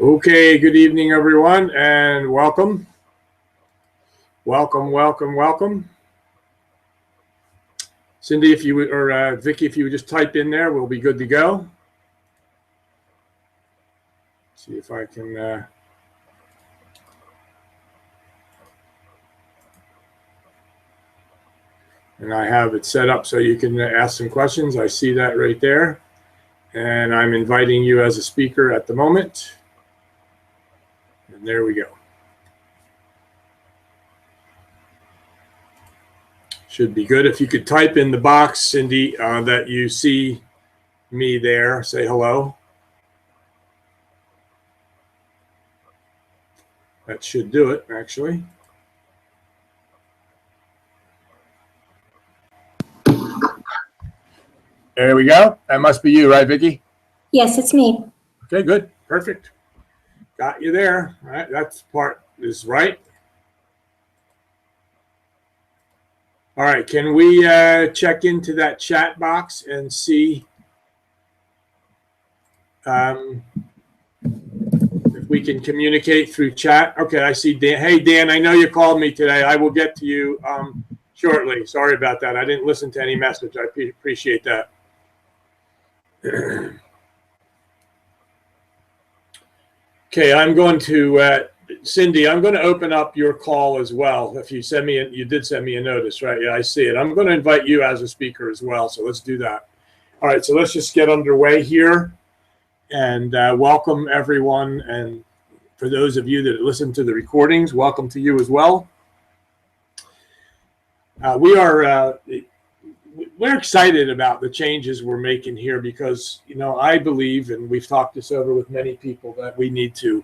Okay, good evening, everyone, and welcome. Welcome. Cindy, if you would, or Vicky, if you would just type in there, we'll be good to go. See if I can. And I have it set up so you can ask some questions. I see that right there. And I'm inviting you as a speaker at the moment. And there we go. Should be good. If you could type in the box, Cindy, that you see me there, say hello. That should do it, actually. There we go. That must be you, right, Vicky? Yes, it's me. Okay, good. Perfect. Got you there. All right, that part is right. All right, can we check into that chat box and see if we can communicate through chat? Okay, I see Dan. Hey, Dan, I know you called me today. I will get to you shortly. Sorry about that. I didn't listen to any message. I appreciate that. Okay, I'm going to, Cindy, I'm going to open up your call as well. If you send me, you did send me a notice, right? Yeah, I see it. I'm going to invite you as a speaker as well. So let's do that. All right, so let's just get underway here and welcome everyone. And for those of you that listen to the recordings, welcome to you as well. We're excited about the changes we're making here because, you know, I believe, and we've talked this over with many people, that we need to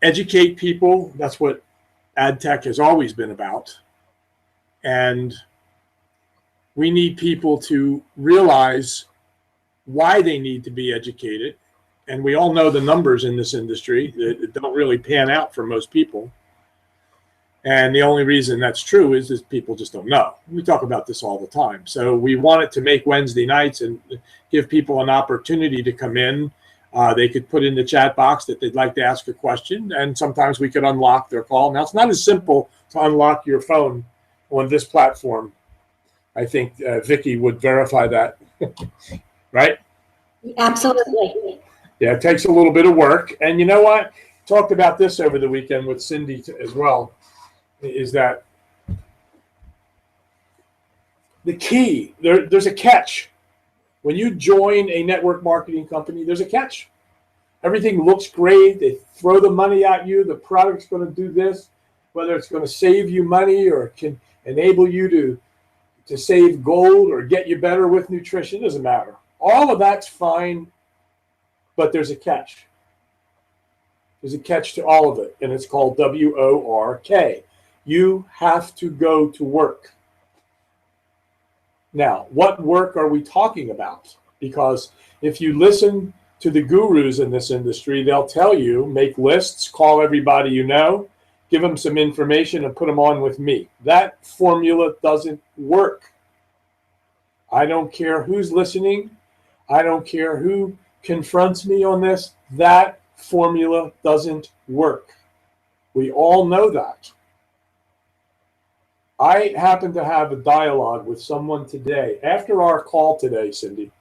educate people. That's what ad tech has always been about. And we need people to realize why they need to be educated. And we all know the numbers in this industry that don't really pan out for most people. And the only reason that's true is people just don't know. We talk about this all the time. So we wanted to make Wednesday nights and give people an opportunity to come in. They could put in the chat box that they'd like to ask a question, and sometimes we could unlock their call. Now, it's not as simple to unlock your phone on this platform. I think Vicky would verify that, right? Absolutely. Yeah, it takes a little bit of work. And you know what? Talked about this over the weekend with Cindy as well, is that the key, there's a catch. When you join a network marketing company, there's a catch. Everything looks great. They throw the money at you. The product's going to do this, whether it's going to save you money or can enable you to save gold or get you better with nutrition. It doesn't matter. All of that's fine, but there's a catch. There's a catch to all of it, and it's called WORK. You have to go to work. Now, what work are we talking about? Because if you listen to the gurus in this industry, they'll tell you, make lists, call everybody you know, give them some information and put them on with me. That formula doesn't work. I don't care who's listening. I don't care who confronts me on this. That formula doesn't work. We all know that. I happen to have a dialogue with someone today. After our call today, Cindy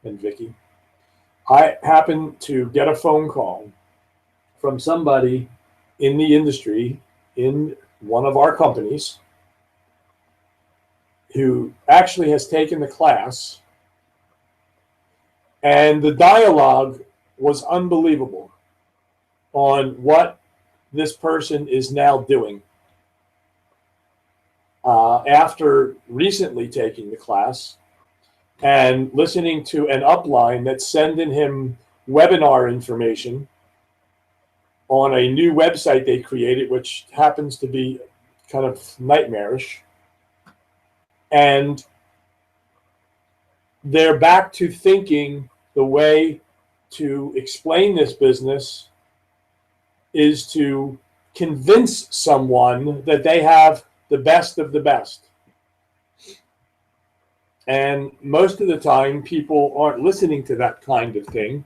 and Vicky, I happened to get a phone call from somebody in the industry in one of our companies who actually has taken the class, and the dialogue was unbelievable on what this person is now doing. After recently taking the class and listening to an upline that's sending him webinar information on a new website they created, which happens to be kind of nightmarish. And they're back to thinking the way to explain this business is to convince someone that they have the best of the best. And most of the time, people aren't listening to that kind of thing.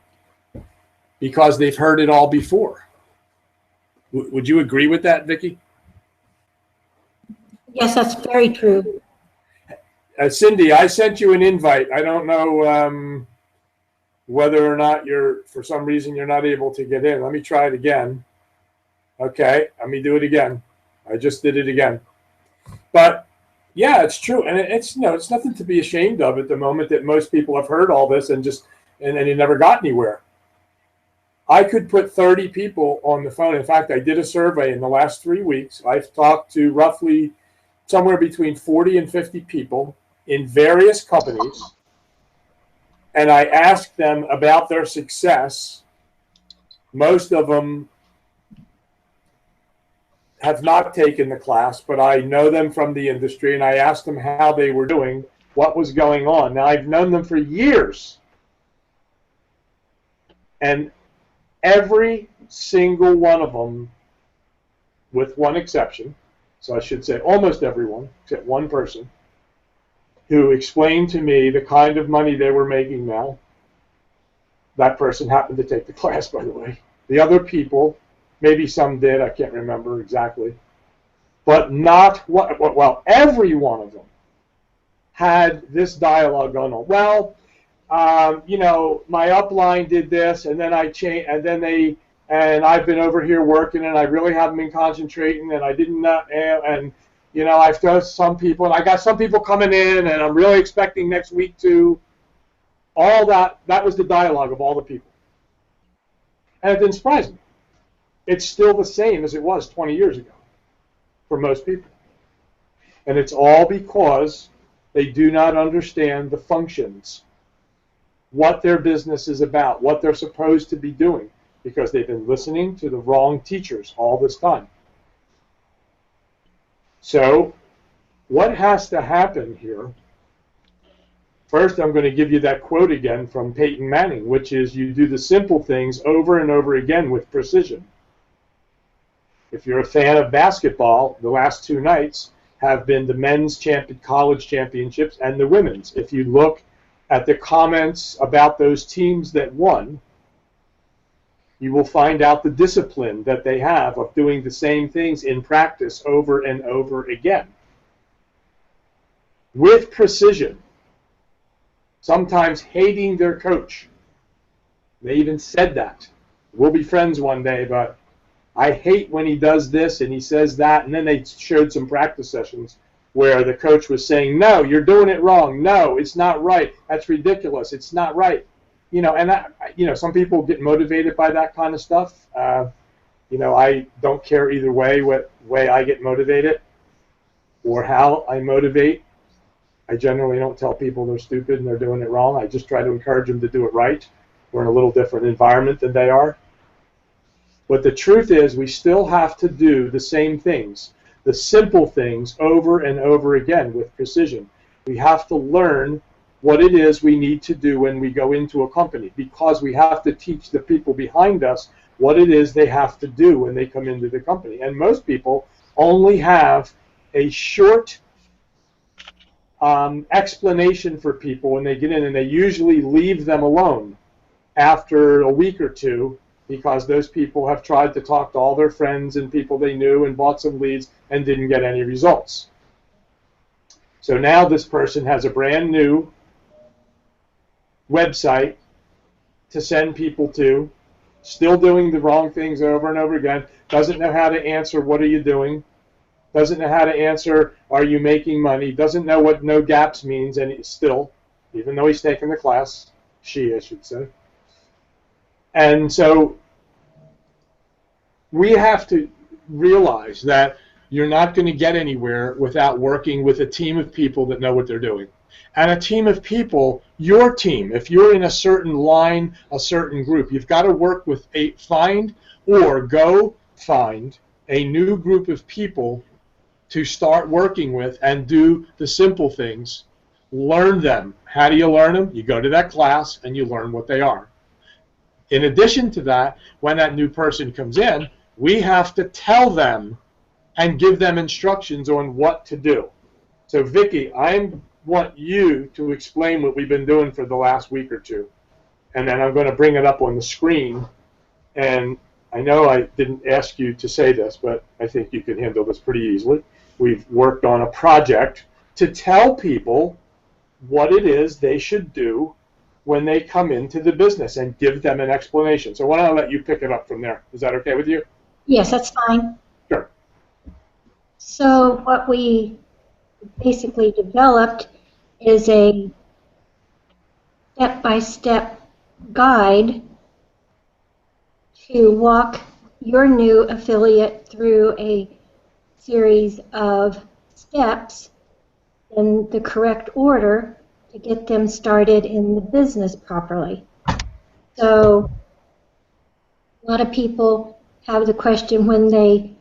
because they've heard it all before. Would you agree with that, Vicki? Yes, that's very true. Cindy, I sent you an invite. I don't know whether or not for some reason you're not able to get in. Let me try it again. Okay, let me do it again. I just did it again. But yeah, it's true, and it's it's nothing to be ashamed of at the moment that most people have heard all this and you never got anywhere. I could put 30 people on the phone. In fact, I did a survey in the last 3 weeks. I've talked to roughly somewhere between 40 and 50 people in various companies, and I asked them about their success. Most of them have not taken the class, but I know them from the industry, and I asked them how they were doing, what was going on. Now, I've known them for years, and every single one of them, with one exception, so I should say almost everyone, except one person, who explained to me the kind of money they were making now. That person happened to take the class, by the way. The other people, maybe some did, I can't remember exactly, but every one of them had this dialogue going on. Well, my upline did this, and then I changed, and I've been over here working, and I really haven't been concentrating, and I didn't, I've done some people, and I got some people coming in, and I'm really expecting next week to. All that was the dialogue of all the people. And it didn't surprise me. It's still the same as it was 20 years ago for most people. And it's all because they do not understand the functions, what their business is about, what they're supposed to be doing, because they've been listening to the wrong teachers all this time. So what has to happen here? First, I'm going to give you that quote again from Peyton Manning, which is, you do the simple things over and over again with precision. If you're a fan of basketball, the last 2 nights have been the men's college championships and the women's. If you look at the comments about those teams that won, you will find out the discipline that they have of doing the same things in practice over and over again. With precision. Sometimes hating their coach. They even said that. We'll be friends one day, but I hate when he does this and he says that. And then they showed some practice sessions where the coach was saying, no, you're doing it wrong. No, it's not right. That's ridiculous. It's not right. Some people get motivated by that kind of stuff. I don't care either way, what way I get motivated or how I motivate. I generally don't tell people they're stupid and they're doing it wrong. I just try to encourage them to do it right. We're in a little different environment than they are. But the truth is, we still have to do the same things, the simple things over and over again with precision. We have to learn what it is we need to do when we go into a company, because we have to teach the people behind us what it is they have to do when they come into the company. And most people only have a short explanation for people when they get in, and they usually leave them alone after a week or two, because those people have tried to talk to all their friends and people they knew and bought some leads and didn't get any results. So now this person has a brand new website to send people to, still doing the wrong things over and over again, doesn't know how to answer, what are you doing? Doesn't know how to answer, are you making money? Doesn't know what no gaps means, and he's still, even though he's taken the class, I should say. And so we have to realize that you're not going to get anywhere without working with a team of people that know what they're doing. And a team of people, your team, if you're in a certain line, a certain group, you've got to work with find a new group of people to start working with and do the simple things. Learn them. How do you learn them? You go to that class and you learn what they are. In addition to that, when that new person comes in, we have to tell them and give them instructions on what to do. So Vicki, I want you to explain what we've been doing for the last week or two. And then I'm going to bring it up on the screen and I know I didn't ask you to say this, but I think you can handle this pretty easily. We've worked on a project to tell people what it is they should do when they come into the business and give them an explanation. So why don't I let you pick it up from there? Is that okay with you? Yes, that's fine. Sure. So what we basically developed is a step-by-step guide to walk your new affiliate through a series of steps in the correct order to get them started in the business properly. So a lot of people have the question when they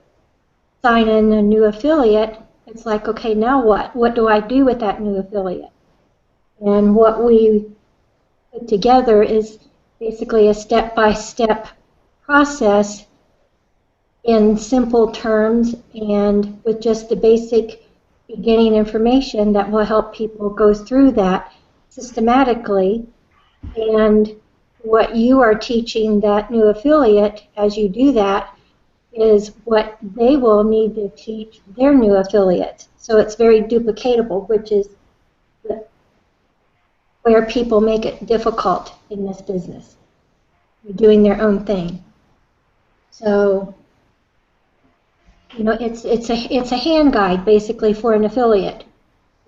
sign in a new affiliate, it's like, okay, now what? What do I do with that new affiliate? And what we put together is basically a step-by-step process in simple terms and with just the basic beginning information that will help people go through that systematically. And what you are teaching that new affiliate as you do that is what they will need to teach their new affiliate. So it's very duplicatable, which is where people make it difficult in this business. They're doing their own thing. So, you know, it's a hand guide basically for an affiliate.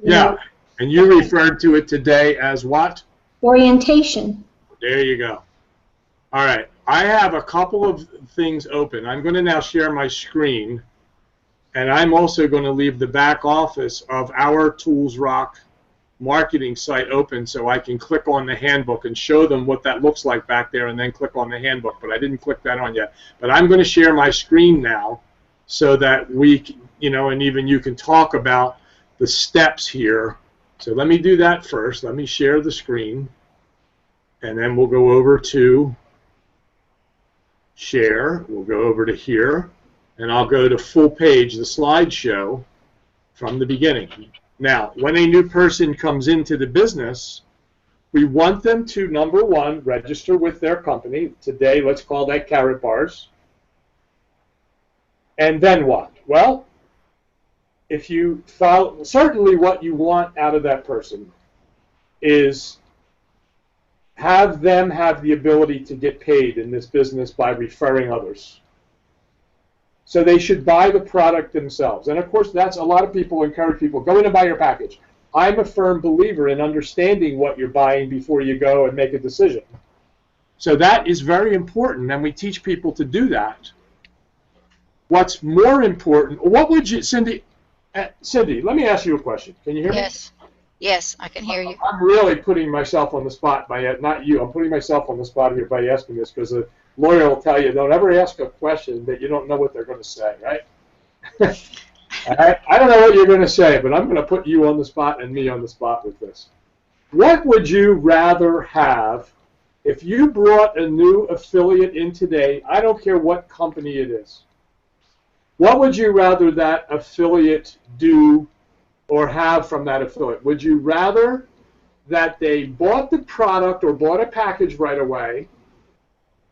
Yeah, and you referred to it today as what? Orientation. There you go. All right, I have a couple of things open. I'm going to now share my screen, and I'm also going to leave the back office of our Tools Rock marketing site open so I can click on the handbook and show them what that looks like back there and then click on the handbook, but I didn't click that on yet. But I'm going to share my screen now so that we, you know, and even you can talk about the steps here. So let me do that first. Let me share the screen, and then we'll go over to share. We'll go over to here, and I'll go to full page, the slideshow from the beginning. Now, when a new person comes into the business, we want them to, number one, register with their company. Today, let's call that Carrot Bars. And then what? Well, if you follow, certainly what you want out of that person is have them have the ability to get paid in this business by referring others. So they should buy the product themselves. And of course, that's a lot of people encourage people, go in and buy your package. I'm a firm believer in understanding what you're buying before you go and make a decision. So that is very important, and we teach people to do that. What's more important, what would you, Cindy, let me ask you a question. Can you hear me? Yes. Yes, I can hear you. I'm really putting myself on the spot by, not you, I'm putting myself on the spot here by asking this, because a lawyer will tell you, don't ever ask a question that you don't know what they're going to say, right? I don't know what you're going to say, but I'm going to put you on the spot and me on the spot with this. What would you rather have if you brought a new affiliate in today? I don't care what company it is. What would you rather that affiliate do or have from that affiliate? Would you rather that they bought the product or bought a package right away,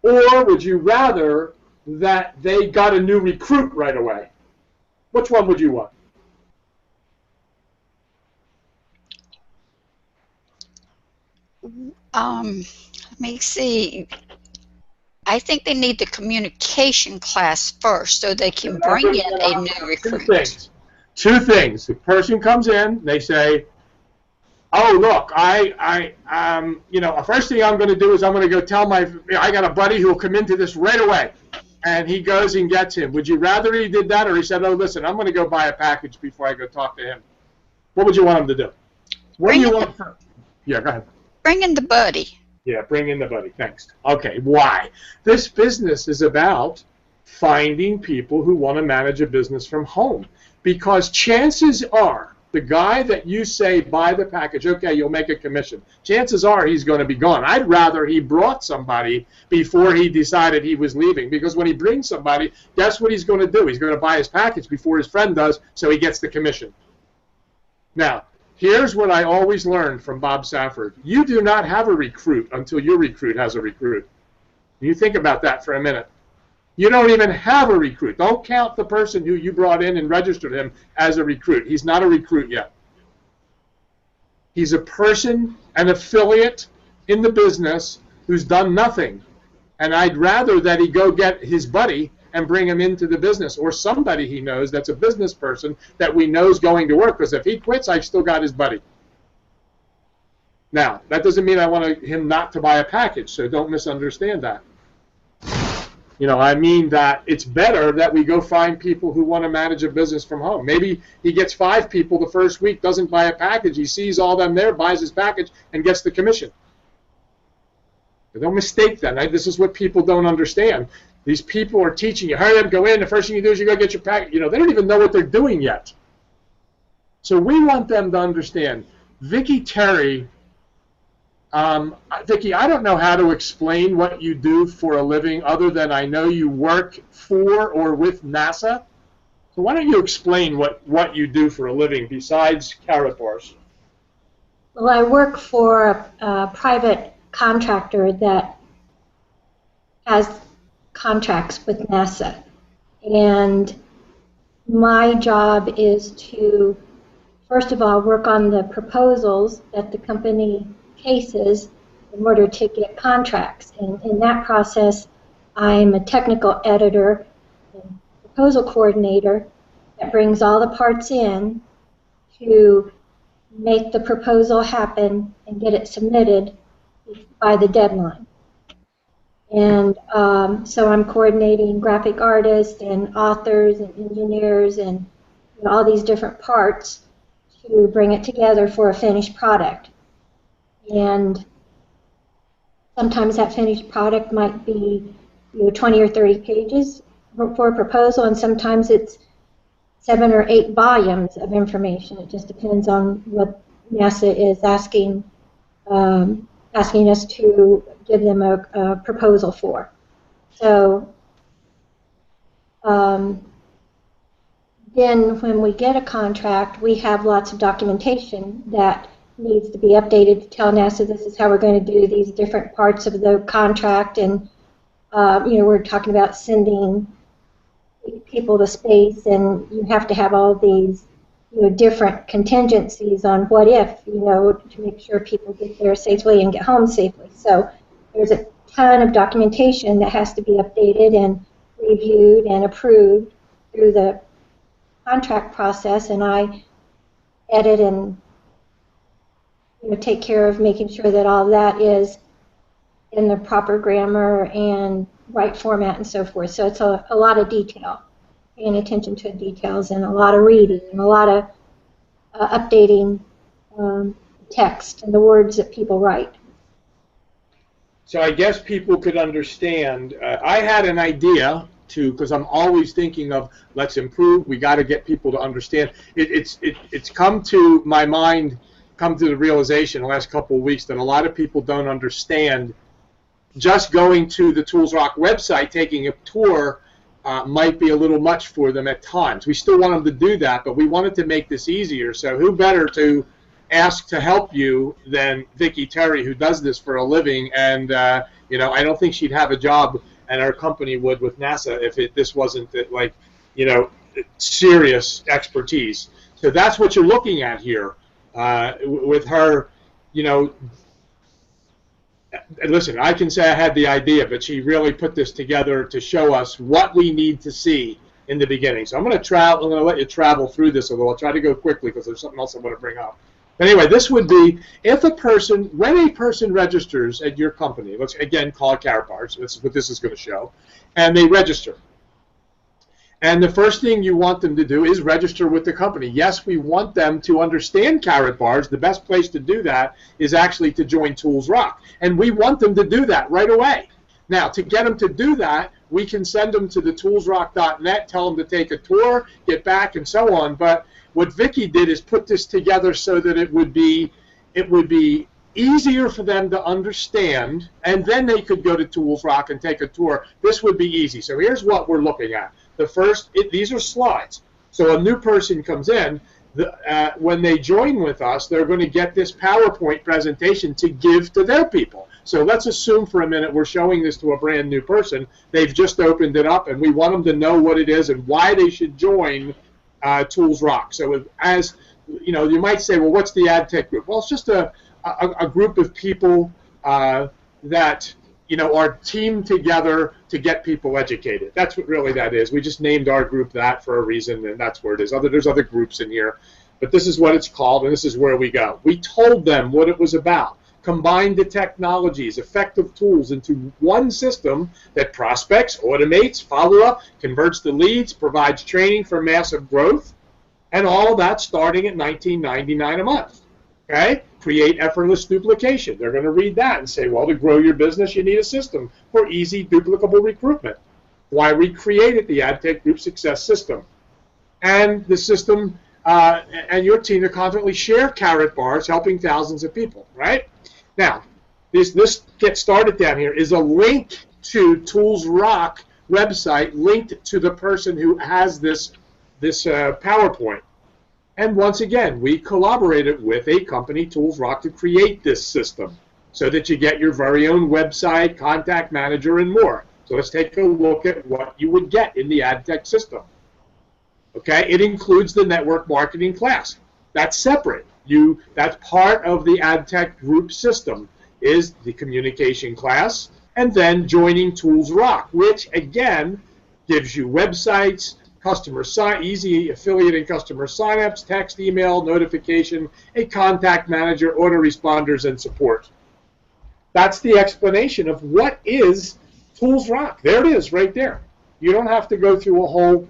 or would you rather that they got a new recruit right away? Which one would you want? Let me see. I think they need the communication class first so they can bring in a new recruit. Two things. The person comes in, they say, oh, look, you know, first thing I'm going to do is I'm going to go tell I got a buddy who will come into this right away. And he goes and gets him. Would you rather he did that, or he said, oh, listen, I'm going to go buy a package before I go talk to him? What would you want him to do? What do you want? Yeah, go ahead. Bring in the buddy. Yeah, bring in the buddy. Thanks. Okay, why? This business is about finding people who want to manage a business from home. Because chances are, the guy that you say buy the package, okay, you'll make a commission. Chances are he's going to be gone. I'd rather he brought somebody before he decided he was leaving. Because when he brings somebody, guess what he's going to do? He's going to buy his package before his friend does, so he gets the commission. Now, here's what I always learned from Bob Safford. You do not have a recruit until your recruit has a recruit. You think about that for a minute. You don't even have a recruit. Don't count the person who you brought in and registered him as a recruit. He's not a recruit yet. He's a person, an affiliate in the business who's done nothing. And I'd rather that he go get his buddy and bring him into the business, or somebody he knows that's a business person that we know is going to work, because if he quits, I've still got his buddy. Now, that doesn't mean I want him not to buy a package, so don't misunderstand that. You know, I mean that it's better that we go find people who want to manage a business from home. Maybe he gets 5 people the first week, doesn't buy a package, he sees all them there, buys his package, and gets the commission. But don't mistake that. This is what people don't understand. These people are teaching you, hurry up, go in, the first thing you do is you go get your package. You know, they don't even know what they're doing yet. So we want them to understand. Vicki Terry, Vicki, I don't know how to explain what you do for a living other than I know you work for or with NASA. So why don't you explain what you do for a living besides Karatbars? Well, I work for a private contractor that has contracts with NASA. And my job is to, first of all, work on the proposals that the company cases in order to get contracts. And in that process, I'm a technical editor and proposal coordinator that brings all the parts in to make the proposal happen and get it submitted by the deadline. And so I'm coordinating graphic artists and authors and engineers and all these different parts to bring it together for a finished product. And sometimes that finished product might be 20 or 30 pages for a proposal, and sometimes it's 7 or 8 volumes of information. It just depends on what NASA is asking us to give them a proposal for. So then when we get a contract, we have lots of documentation that needs to be updated to tell NASA this is how we're going to do these different parts of the contract. And we're talking about sending people to space, and you have to have all these different contingencies on what if, to make sure people get there safely and get home safely. So there's a ton of documentation that has to be updated and reviewed and approved through the contract process, and I edit and take care of making sure that all that is in the proper grammar and right format and so forth. So it's a lot of detail, paying attention to details, and a lot of reading, and a lot of updating text and the words that people write. So I guess people could understand. I had an idea too, because I'm always thinking of let's improve. We got to get people to understand. It's come to my mind, come to the realization the last couple of weeks that a lot of people don't understand. Just going to the Tools Rock website, taking a tour, might be a little much for them at times. We still want them to do that, but we wanted to make this easier. So who better to ask to help you than Vicki Terry, who does this for a living? And I don't think she'd have a job, and our company would with NASA, if this wasn't serious expertise. So that's what you're looking at here with her. Listen, I can say I had the idea, but she really put this together to show us what we need to see in the beginning. So I'm going to let you travel through this a little. I'll try to go quickly because there's something else I want to bring up. But anyway, this would be when a person registers at your company. Let's again call it Karatbars. This is what this is going to show, and they register. And the first thing you want them to do is register with the company. Yes, we want them to understand Karatbars. The best place to do that is actually to join Tools Rock. And we want them to do that right away. Now, to get them to do that, we can send them to the toolsrock.net, tell them to take a tour, get back, and so on. But what Vicki did is put this together so that it would be easier for them to understand, and then they could go to Tools Rock and take a tour. This would be easy. So here's what we're looking at. These are slides. So a new person comes in. When they join with us, they're going to get this PowerPoint presentation to give to their people. So let's assume for a minute we're showing this to a brand new person. They've just opened it up, and we want them to know what it is and why they should join Tools Rock. So as you know, you might say, well, what's the ad tech group? Well, it's just a group of people that are teamed together to get people educated. That's what really that is. We just named our group that for a reason, and that's where it is. There's other groups in here, but this is what it's called, and this is where we go. We told them what it was about. Combine the technologies, effective tools into one system that prospects, automates, follow-up, converts the leads, provides training for massive growth, and all that starting at $19.99 a month. Okay? Create effortless duplication. They're going to read that and say, well, to grow your business, you need a system for easy, duplicable recruitment. Why we created the AdTech Group Success System. And the system and your team to constantly share carrot bars, helping thousands of people, right? Now, this Get Started down here is a link to Tools Rock website linked to the person who has this PowerPoint. And once again, we collaborated with a company, Tools Rock, to create this system so that you get your very own website, contact manager, and more. So let's take a look at what you would get in the AdTech system. Okay, it includes the network marketing class. That's separate. That's part of the AdTech group system is the communication class, and then joining Tools Rock, which again gives you websites, easy affiliate and customer signups, text, email, notification, a contact manager, autoresponders, and support. That's the explanation of what is Tools Rock. There it is right there. You don't have to go through a whole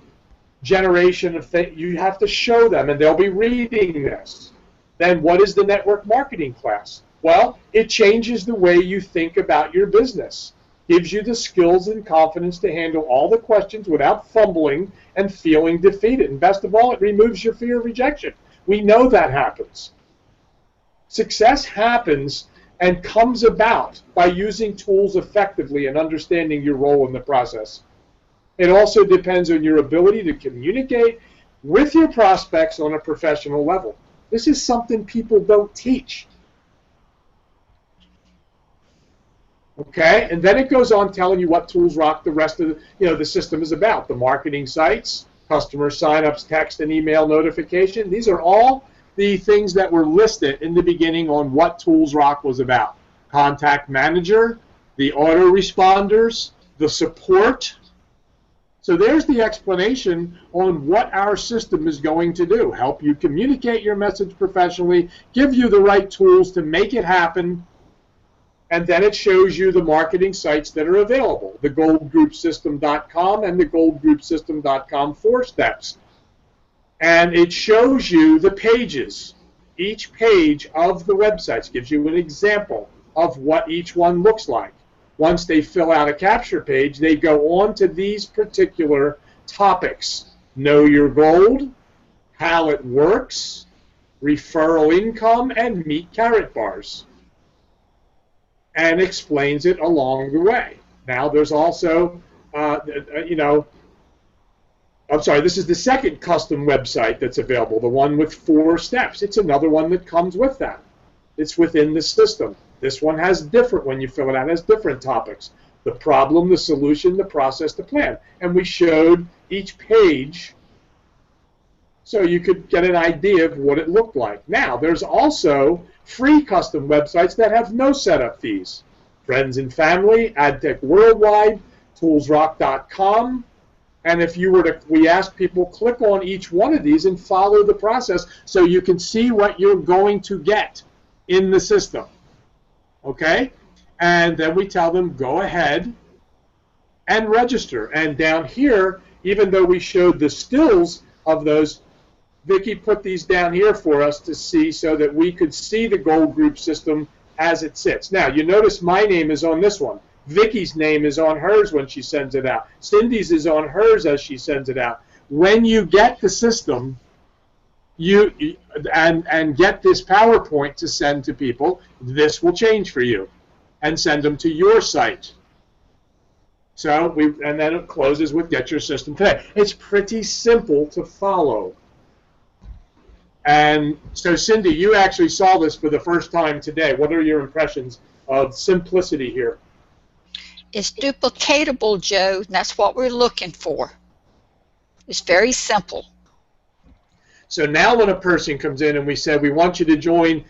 generation of things. You have to show them, and they'll be reading this. Then what is the network marketing class? Well, it changes the way you think about your business. Gives you the skills and confidence to handle all the questions without fumbling and feeling defeated. And best of all, it removes your fear of rejection. We know that happens. Success happens and comes about by using tools effectively and understanding your role in the process. It also depends on your ability to communicate with your prospects on a professional level. This is something people don't teach. Okay, and then it goes on telling you what Tools Rock the rest of the system is about. The marketing sites, customer signups, text and email notification. These are all the things that were listed in the beginning on what Tools Rock was about. Contact manager, the autoresponders, the support. So there's the explanation on what our system is going to do. Help you communicate your message professionally, give you the right tools to make it happen, and then it shows you the marketing sites that are available, the goldgroupsystem.com and the goldgroupsystem.com 4 steps. And it shows you the pages. Each page of the websites gives you an example of what each one looks like. Once they fill out a capture page, they go on to these particular topics. Know your gold, how it works, referral income, and meet carrot bars. And explains it along the way. Now there's also, this is the second custom website that's available, the one with 4 steps. It's another one that comes with that. It's within the system. This one has different, when you fill it out, has different topics. The problem, the solution, the process, the plan. And we showed each page so you could get an idea of what it looked like. Now, there's also free custom websites that have no setup fees. Friends and Family, AdTech Worldwide, ToolsRock.com. And if you were to, we asked people, click on each one of these and follow the process so you can see what you're going to get in the system. Okay? And then we tell them, go ahead and register. And down here, even though we showed the stills of those, Vicki put these down here for us to see so that we could see the Gold Group system as it sits. Now, you notice my name is on this one. Vicki's name is on hers when she sends it out. Cindy's is on hers as she sends it out. When you get the system and get this PowerPoint to send to people, this will change for you and send them to your site. So and then it closes with Get Your System Today. It's pretty simple to follow. And so, Cindy, you actually saw this for the first time today. What are your impressions of simplicity here. It's duplicatable, Joe, and that's what we're looking for. It's very simple. So now when a person comes in and we said, we want you to join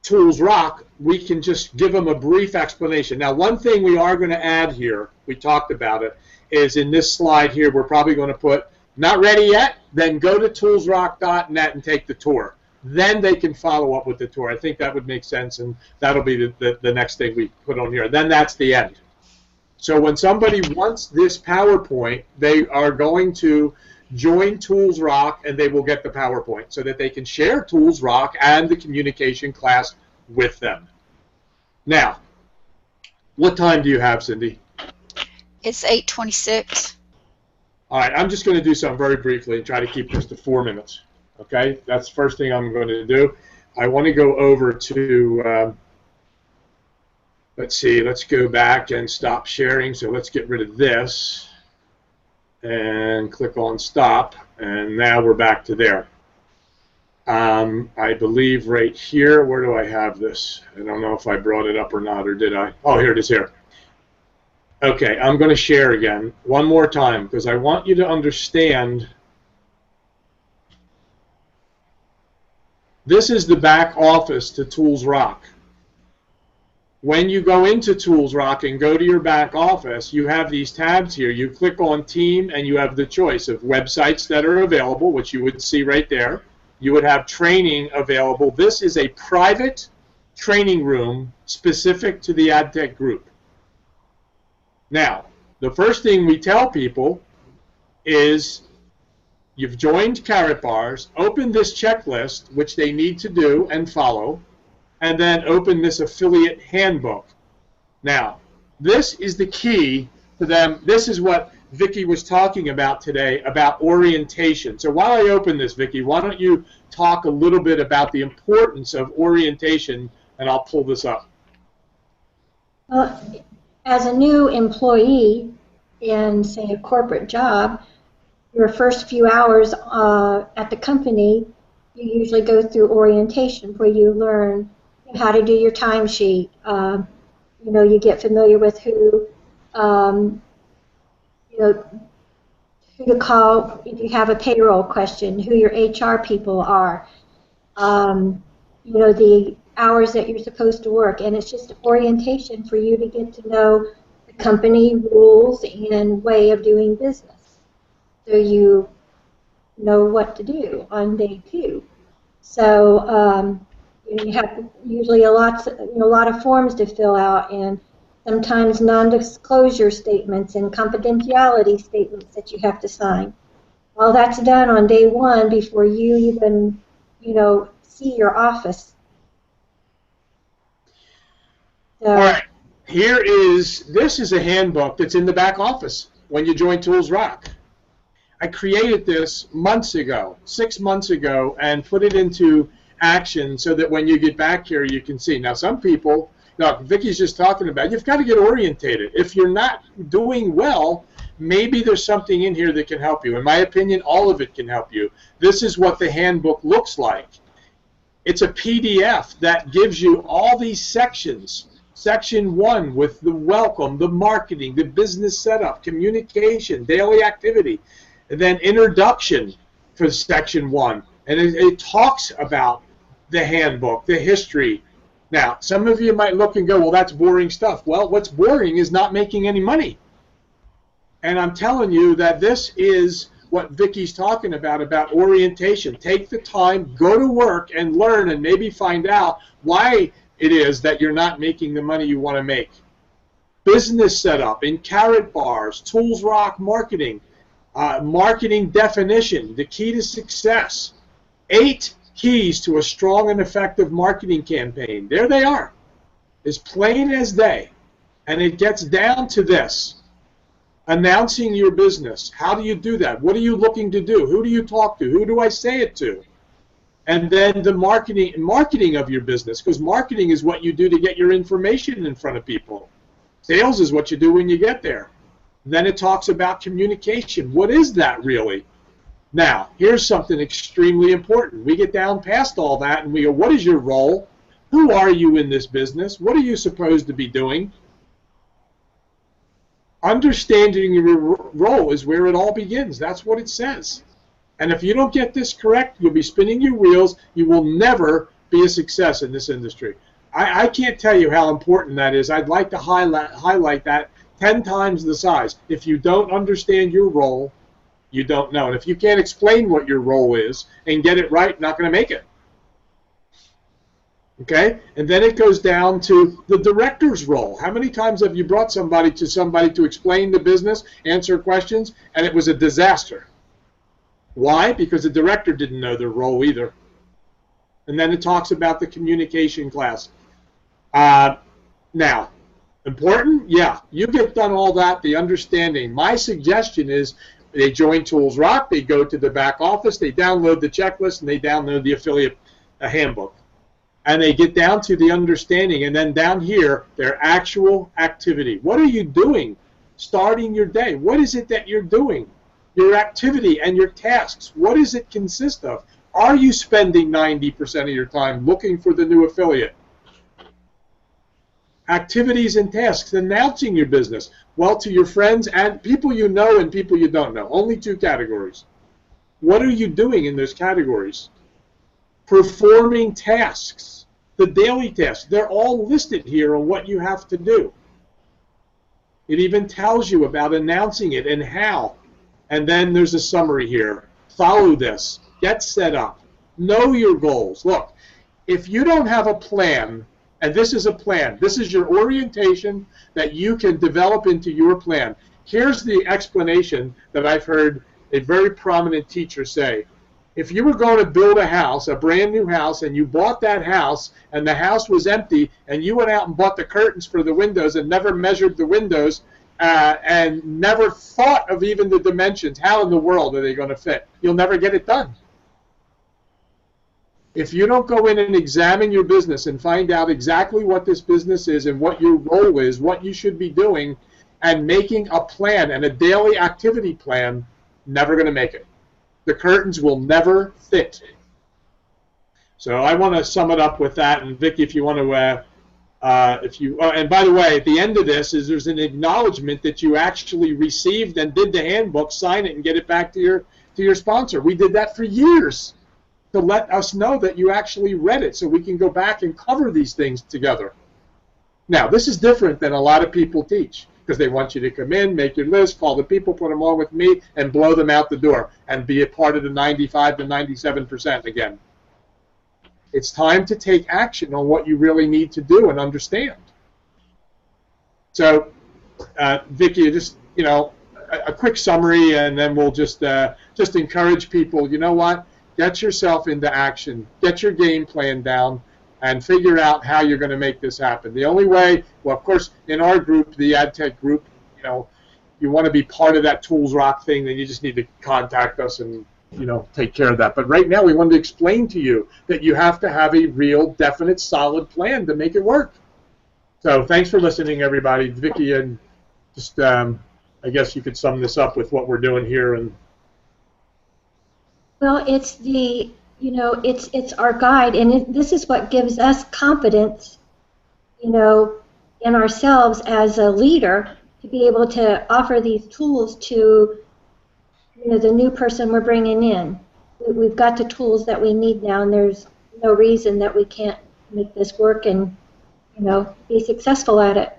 Tools Rock, we can just give them a brief explanation. Now, one thing we are going to add here, we talked about it, is in this slide here, we're probably going to put, not ready yet, then go to toolsrock.net and take the tour. Then they can follow up with the tour. I think that would make sense, and that'll be the next thing we put on here. Then that's the end. So when somebody wants this PowerPoint, they are going to join Tools Rock, and they will get the PowerPoint so that they can share Tools Rock and the communication class with them. Now, what time do you have, Cindy? It's 8:26. All right, I'm just going to do something very briefly and try to keep this to 4 minutes. Okay, that's the first thing I'm going to do. I want to go over to, let's see, let's go back and stop sharing. So let's get rid of this and click on stop, and now we're back to there. I believe right here, where do I have this? I don't know if I brought it up or not, or did I? Oh, here it is here. Okay, I'm going to share again one more time because I want you to understand this is the back office to Tools Rock. When you go into Tools Rock and go to your back office, you have these tabs here. You click on Team, and you have the choice of websites that are available, which you would see right there. You would have training available. This is a private training room specific to the AdTech group. Now, the first thing we tell people is you've joined Karatbars, open this checklist, which they need to do and follow, and then open this affiliate handbook. Now, this is the key to them. This is what Vicki was talking about today, about orientation. So while I open this, Vicki, why don't you talk a little bit about the importance of orientation, and I'll pull this up. Well, as a new employee in, say, a corporate job, your first few hours at the company, you usually go through orientation where you learn how to do your timesheet. You know, you get familiar with who, you know, who to call if you have a payroll question, who your HR people are, you know, the hours that you're supposed to work, and it's just orientation for you to get to know the company rules and way of doing business, so you know what to do on day 2. So you have usually a lot of forms to fill out, and sometimes non-disclosure statements and confidentiality statements that you have to sign. All that's done on day 1 before you even, you know, see your office. So, all right, this is a handbook that's in the back office when you join Tools Rock. I created this months ago, 6 months ago, and put it into action so that when you get back here you can see. Now some people, like Vicki's just talking about, you've got to get orientated. If you're not doing well, maybe there's something in here that can help you. In my opinion, all of it can help you. This is what the handbook looks like. It's a PDF that gives you all these sections. Section 1 with the welcome, the marketing, the business setup, communication, daily activity, and then introduction for section 1. And it talks about the handbook, the history. Now, some of you might look and go, well, that's boring stuff. Well, what's boring is not making any money. And I'm telling you that this is what Vicki's talking about orientation. Take the time, go to work and learn, and maybe find out why it is that you're not making the money you want to make. Business setup in Karatbars, Tools Rock marketing, marketing definition, the key to success. 8 keys to a strong and effective marketing campaign. There they are, as plain as day. And it gets down to this. Announcing your business. How do you do that? What are you looking to do? Who do you talk to? Who do I say it to? And then the marketing of your business, because marketing is what you do to get your information in front of people. Sales is what you do when you get there. Then it talks about communication. What is that really? Now, here's something extremely important. We get down past all that and we go, what is your role? Who are you in this business? What are you supposed to be doing? Understanding your role is where it all begins. That's what it says. And if you don't get this correct, you'll be spinning your wheels. You will never be a success in this industry. I can't tell you how important that is. I'd like to highlight that 10 times the size. If you don't understand your role, you don't know. And if you can't explain what your role is and get it right, you're not going to make it. Okay? And then it goes down to the director's role. How many times have you brought somebody to explain the business, answer questions, and it was a disaster? Why? Because the director didn't know their role either. And then it talks about the communication class. Now, important? Yeah. You get done all that, the understanding. My suggestion is they join Tools Rock, they go to the back office, they download the checklist, and they download the affiliate handbook. And they get down to the understanding, and then down here, their actual activity. What are you doing starting your day? What is it that you're doing? Your activity and your tasks. What does it consist of? Are you spending 90% of your time looking for the new affiliate? Activities and tasks, announcing your business. Well, to your friends and people you know and people you don't know. Only 2 categories. What are you doing in those categories? Performing tasks, the daily tasks. They're all listed here on what you have to do. It even tells you about announcing it and how. And then there's a summary here. Follow this. Get set up. Know your goals. Look, if you don't have a plan, and this is a plan, this is your orientation that you can develop into your plan. Here's the explanation that I've heard a very prominent teacher say. If you were going to build a house, a brand new house, and you bought that house, and the house was empty, and you went out and bought the curtains for the windows and never measured the windows, and never thought of even the dimensions, how in the world are they going to fit? You'll never get it done. If you don't go in and examine your business and find out exactly what this business is and what your role is, what you should be doing, and making a plan and a daily activity plan, never going to make it. The curtains will never fit. So I want to sum it up with that. And Vicki, if you want to, and by the way, at the end of this there's an acknowledgement that you actually received and did the handbook, sign it, and get it back to your sponsor. We did that for years to let us know that you actually read it, so we can go back and cover these things together. Now, this is different than a lot of people teach, because they want you to come in, make your list, call the people, put them on with me, and blow them out the door, and be a part of the 95 to 97% again. It's time to take action on what you really need to do and understand. So, Vicki, just, a quick summary, and then we'll just encourage people, you know what? Get yourself into action. Get your game plan down and figure out how you're going to make this happen. The only way, well, of course, in our group, the AdTech group, you want to be part of that Tools Rock thing, then you just need to contact us and, take care of that. But right now, we wanted to explain to you that you have to have a real, definite, solid plan to make it work. So thanks for listening, everybody. Vicki, and just, I guess you could sum this up with what we're doing here. And Well, it's it's our guide, and this is what gives us confidence, in ourselves as a leader, to be able to offer these tools to, the new person we're bringing in. We've got the tools that we need now, and there's no reason that we can't make this work and, be successful at it.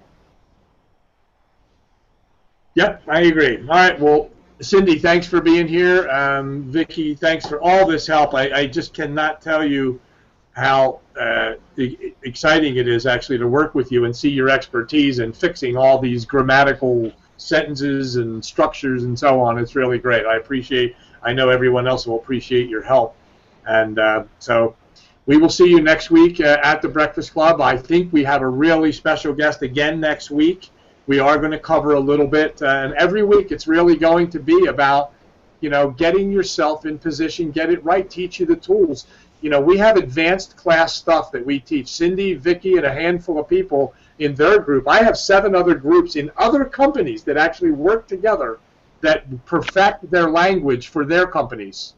Yep, I agree. All right, well, Cindy, thanks for being here. Vicki, thanks for all this help. I just cannot tell you how exciting it is actually to work with you and see your expertise in fixing all these grammatical sentences and structures and so on. It's really great. I know everyone else will appreciate your help. And so we will see you next week at the Breakfast Club. I think we have a really special guest again next week. We are going to cover a little bit, and every week it's really going to be about, getting yourself in position, get it right, teach you the tools. We have advanced class stuff that we teach. Cindy, Vicki, and a handful of people in their group. I have 7 other groups in other companies that actually work together that perfect their language for their companies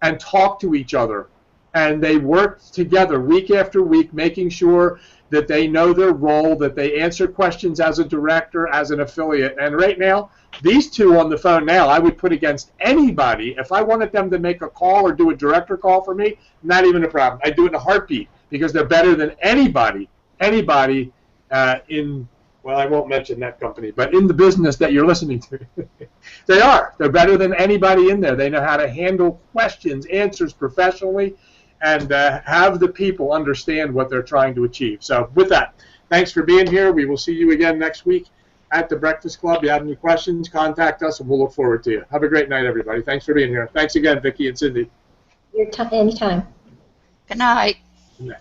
and talk to each other and they work together week after week, making sure that they know their role, that they answer questions as a director, as an affiliate. And right now, these two on the phone now, I would put against anybody. If I wanted them to make a call or do a director call for me, not even a problem. I'd do it in a heartbeat because they're better than anybody in, well, I won't mention that company, but in the business that you're listening to. They are. They're better than anybody in there. They know how to handle questions, answers professionally, and have the people understand what they're trying to achieve. So with that, thanks for being here. We will see you again next week at the Breakfast Club. If you have any questions, contact us, and we'll look forward to you. Have a great night, everybody. Thanks for being here. Thanks again, Vicki and Cindy. Anytime. Good night. Good night.